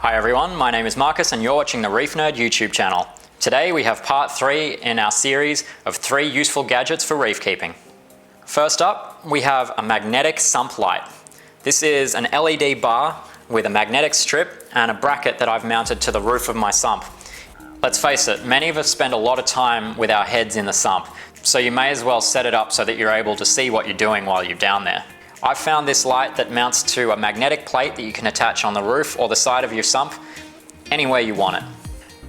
Hi everyone, my name is Marcus and you're watching the Reef Nerd YouTube channel. Today we have part 3 in our series of 3 useful gadgets for reef keeping. First up, we have a magnetic sump light. This is an LED bar with a magnetic strip and a bracket that I've mounted to the roof of my sump. Let's face it, many of us spend a lot of time with our heads in the sump, so you may as well set it up so that you're able to see what you're doing while you're down there. I've found this light that mounts to a magnetic plate that you can attach on the roof or the side of your sump, anywhere you want it.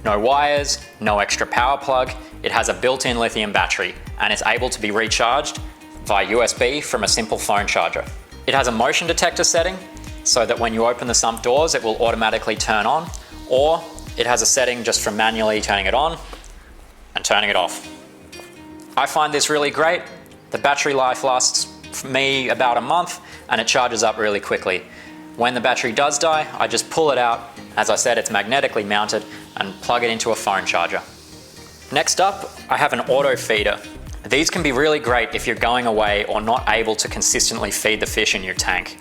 No wires, no extra power plug, it has a built-in lithium battery and it's able to be recharged via USB from a simple phone charger. It has a motion detector setting so that when you open the sump doors it will automatically turn on, or it has a setting just for manually turning it on and turning it off. I find this really great. The battery life lasts for me about a month and it charges up really quickly. When the battery does die, I just pull it out. As I said, it's magnetically mounted, and plug it into a phone charger. Next up, I have an Autofeeder. These can be really great if you're going away or not able to consistently feed the fish in your tank.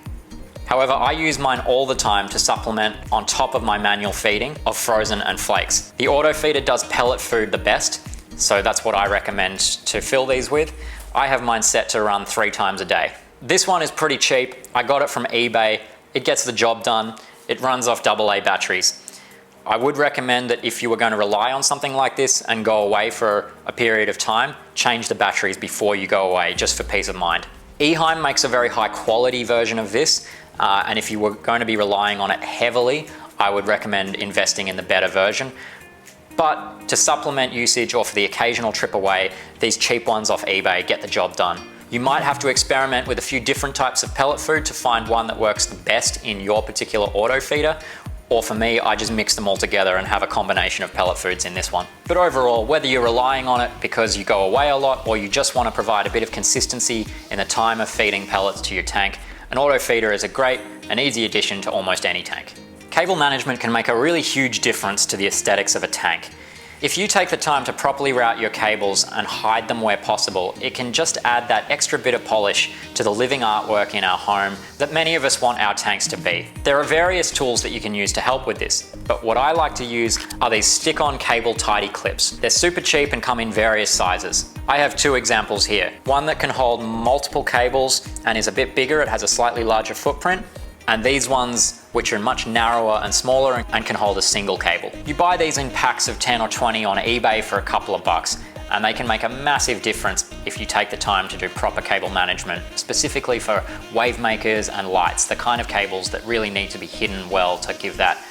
However, I use mine all the time to supplement on top of my manual feeding of frozen and flakes. The Autofeeder does pellet food the best, so that's what I recommend to fill these with. I have mine set to run 3 times a day. This one is pretty cheap. I got it from eBay. It gets the job done. It runs off AA batteries. I would recommend that if you were going to rely on something like this and go away for a period of time, change the batteries before you go away, just for peace of mind. Eheim makes a very high quality version of this, and if you were going to be relying on it heavily, I would recommend investing in the better version. But to supplement usage or for the occasional trip away, these cheap ones off eBay get the job done. You might have to experiment with a few different types of pellet food to find one that works the best in your particular Autofeeder, or for me, I just mix them all together and have a combination of pellet foods in this one. But overall, whether you're relying on it because you go away a lot or you just want to provide a bit of consistency in the time of feeding pellets to your tank, an Autofeeder is a great and easy addition to almost any tank. Cable management can make a really huge difference to the aesthetics of a tank. If you take the time to properly route your cables and hide them where possible, it can just add that extra bit of polish to the living artwork in our home that many of us want our tanks to be. There are various tools that you can use to help with this, but what I like to use are these stick-on cable tidy clips. They're super cheap and come in various sizes. I have 2 examples here. One that can hold multiple cables and is a bit bigger, it has a slightly larger footprint, and these ones which are much narrower and smaller and can hold a single cable. You buy these in packs of 10 or 20 on eBay for a couple of bucks, and they can make a massive difference if you take the time to do proper cable management, specifically for wave makers and lights, the kind of cables that really need to be hidden well to give that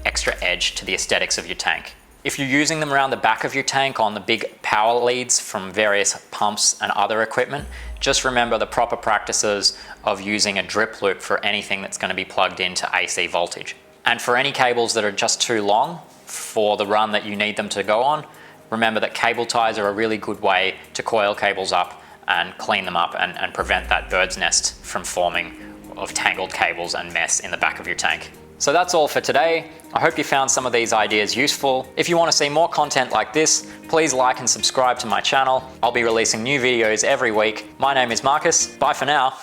extra edge to the aesthetics of your tank. If you're using them around the back of your tank on the big power leads from various pumps and other equipment, just remember the proper practices of using a drip loop for anything that's going to be plugged into AC voltage. And for any cables that are just too long for the run that you need them to go on, remember that cable ties are a really good way to coil cables up and clean them up and prevent that bird's nest from forming of tangled cables and mess in the back of your tank. So that's all for today. I hope you found some of these ideas useful. If you want to see more content like this, please like and subscribe to my channel. I'll be releasing new videos every week. My name is Marcus. Bye for now.